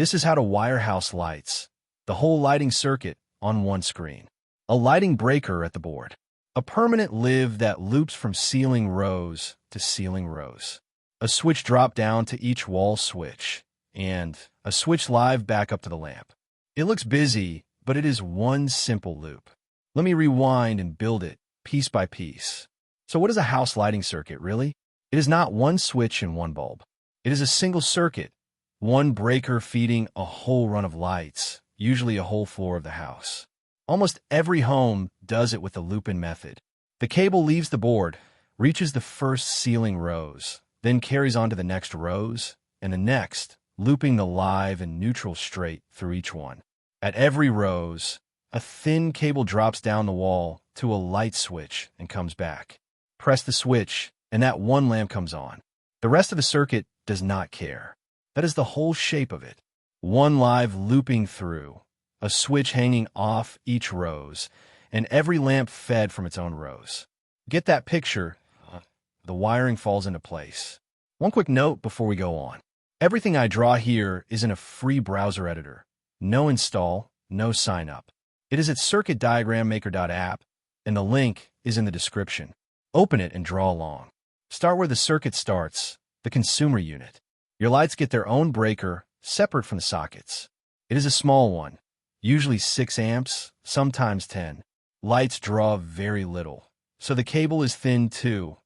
This is how to wire house lights. The whole lighting circuit on one screen. A lighting breaker at the board. A permanent live that loops from ceiling rows to ceiling rows. A switch drop down to each wall switch. And a switch live back up to the lamp. It looks busy, but it is one simple loop. Let me rewind and build it piece by piece. So what is a house lighting circuit, really? It is not one switch and one bulb. It is a single circuit, one breaker feeding a whole run of lights, usually a whole floor of the house. Almost every home does it with the loop-in method. The cable leaves the board, reaches the first ceiling rows, then carries on to the next rows, and the next, looping the live and neutral straight through each one. At every rows, a thin cable drops down the wall to a light switch and comes back. Press the switch, and that one lamp comes on. The rest of the circuit does not care. That is the whole shape of it. One live looping through, a switch hanging off each rows, and every lamp fed from its own rows. Get that picture? The wiring falls into place. One quick note before we go on. Everything I draw here is in a free browser editor. No install, no sign up. It is at CircuitDiagramMaker.app, and the link is in the description. Open it and draw along. Start where the circuit starts, the consumer unit. Your lights get their own breaker, separate from the sockets. It is a small one, usually 6 amps, sometimes 10. Lights draw very little, so the cable is thin too,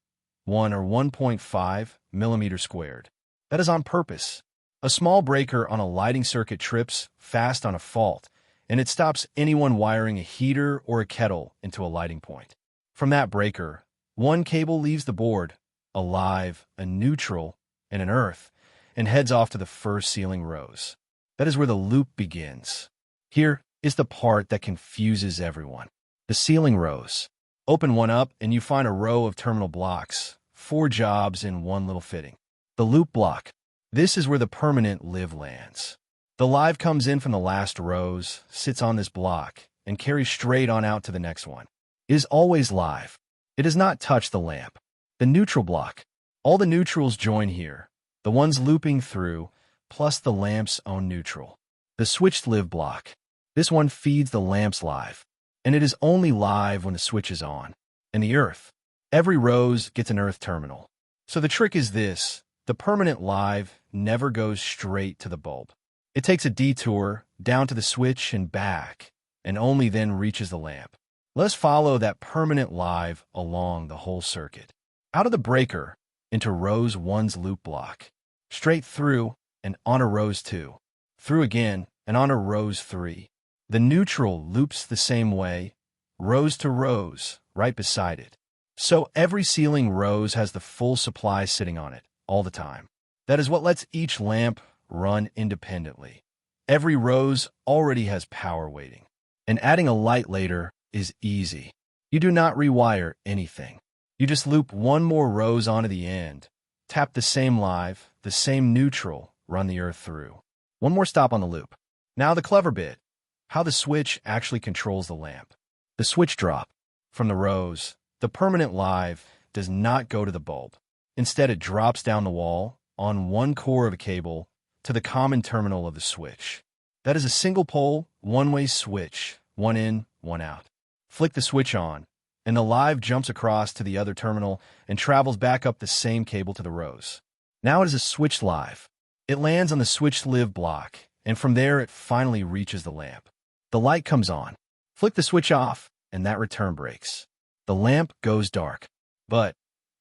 1 or 1.5 millimeters squared. That is on purpose. A small breaker on a lighting circuit trips fast on a fault, and it stops anyone wiring a heater or a kettle into a lighting point. From that breaker, one cable leaves the board, a live, a neutral, and an earth, and heads off to the first ceiling rows. That is where the loop begins. Here is the part that confuses everyone. The ceiling rows. Open one up and you find a row of terminal blocks, 4 jobs in one little fitting. The loop block. This is where the permanent live lands. The live comes in from the last rows, sits on this block, and carries straight on out to the next one. It is always live. It does not touch the lamp. The neutral block. All the neutrals join here, the ones looping through, plus the lamp's own neutral. The switched live block. This one feeds the lamp's live, and it is only live when the switch is on. And the earth. Every rose gets an earth terminal. So the trick is this. The permanent live never goes straight to the bulb. It takes a detour down to the switch and back, and only then reaches the lamp. Let's follow that permanent live along the whole circuit. Out of the breaker, into rows 1's loop block. Straight through and onto rows 2. Through again and onto rows 3. The neutral loops the same way, rows to rows, right beside it. So every ceiling rows has the full supply sitting on it, all the time. That is what lets each lamp run independently. Every rose already has power waiting. And adding a light later is easy. You do not rewire anything. You just loop one more rose onto the end, tap the same live, the same neutral, run the earth through. One more stop on the loop. Now the clever bit, how the switch actually controls the lamp. The switch drop. From the rows, the permanent live does not go to the bulb. Instead, it drops down the wall, on one core of a cable, to the common terminal of the switch. That is a single pole, one-way switch, one in, one out. Flick the switch on, and the live jumps across to the other terminal and travels back up the same cable to the rows. Now it is a switched live. It lands on the switched live block, and from there it finally reaches the lamp. The light comes on. Flick the switch off, and that return breaks. The lamp goes dark. But,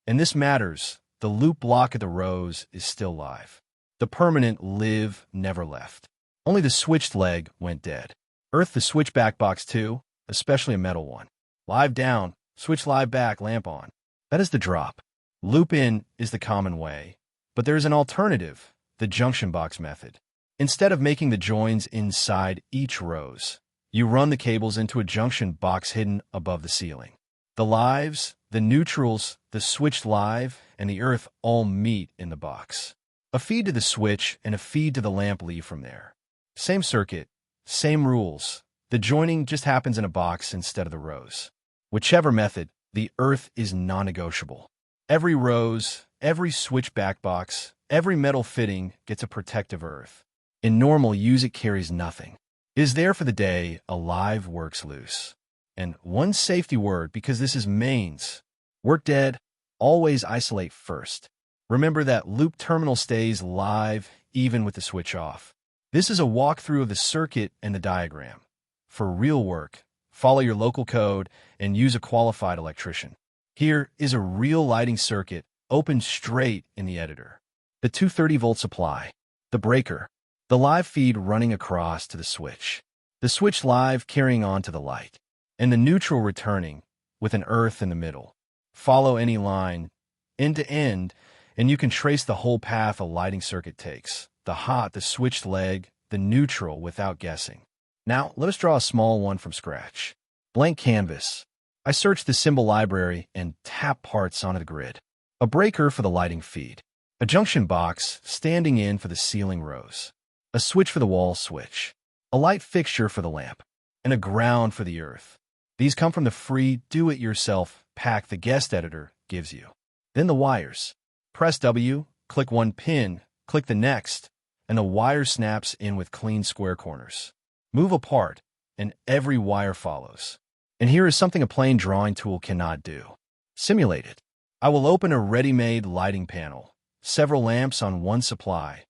and this matters, the loop block at the rows is still live. The permanent live never left. Only the switched leg went dead. Earth the switch back box too, especially a metal one. Live down, switch live back, lamp on. That is the drop. Loop in is the common way, but there is an alternative, the junction-box method. Instead of making the joins inside each rows, you run the cables into a junction box hidden above the ceiling. The lives, the neutrals, the switched live, and the earth all meet in the box. A feed to the switch and a feed to the lamp leave from there. Same circuit, same rules. The joining just happens in a box instead of the rows. Whichever method, the earth is non-negotiable. Every rose, every switch back box, every metal fitting gets a protective earth. In normal use, it carries nothing. It is there for the day, alive, works loose. And one safety word, because this is mains. Work dead, always isolate first. Remember that loop terminal stays live even with the switch off. This is a walkthrough of the circuit and the diagram. For real work, follow your local code and use a qualified electrician. Here is a real lighting circuit opened straight in the editor. The 230-volt supply, the breaker, the live feed running across to the switch live carrying on to the light, and the neutral returning with an earth in the middle. Follow any line, end to end, and you can trace the whole path a lighting circuit takes. The hot, the switched leg, the neutral without guessing. Now, let us draw a small one from scratch. Blank canvas. I search the symbol library and tap parts onto the grid. A breaker for the lighting feed. A junction box standing in for the ceiling rows. A switch for the wall switch. A light fixture for the lamp. And a ground for the earth. These come from the free do-it-yourself pack the guest editor gives you. Then the wires. Press W, click one pin, click the next, and the wire snaps in with clean square corners. Move apart, and every wire follows. And here is something a plain drawing tool cannot do. Simulate it. I will open a ready-made lighting panel. Several lamps on one supply,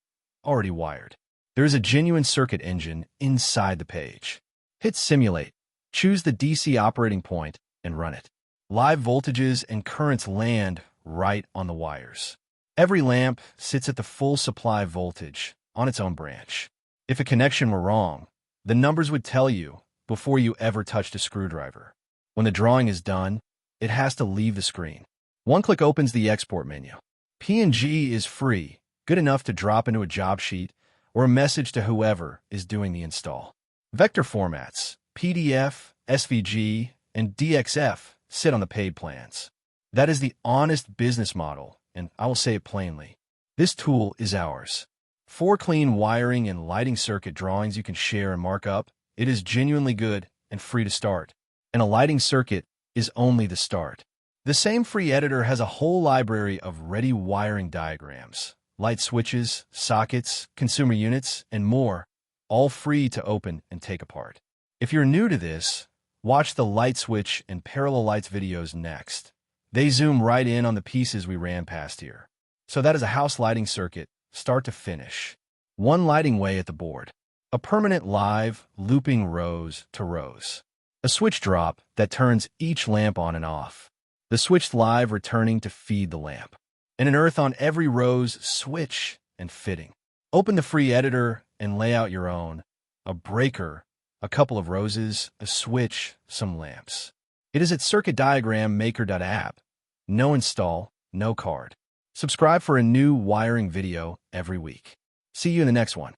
already wired. There is a genuine circuit engine inside the page. Hit Simulate. Choose the DC operating point and run it. Live voltages and currents land right on the wires. Every lamp sits at the full supply voltage on its own branch. If a connection were wrong, the numbers would tell you before you ever touched a screwdriver. When the drawing is done, it has to leave the screen. One click opens the export menu. PNG is free, good enough to drop into a job sheet or a message to whoever is doing the install. Vector formats, PDF, SVG, and DXF sit on the paid plans. That is the honest business model, and I will say it plainly. This tool is ours. 4 clean wiring and lighting circuit drawings you can share and mark up. It is genuinely good and free to start. And a lighting circuit is only the start. The same free editor has a whole library of ready wiring diagrams, light switches, sockets, consumer units, and more, all free to open and take apart. If you're new to this, watch the light switch and parallel lights videos next. They zoom right in on the pieces we ran past here. So that is a house lighting circuit, start to finish. One lighting way at the board. A permanent live, looping rows to rows. A switch drop that turns each lamp on and off. The switched live returning to feed the lamp. And an earth on every row's switch and fitting. Open the free editor and lay out your own. A breaker, a couple of roses, a switch, some lamps. It is at CircuitDiagramMaker.app. No install, no card. Subscribe for a new wiring video every week. See you in the next one.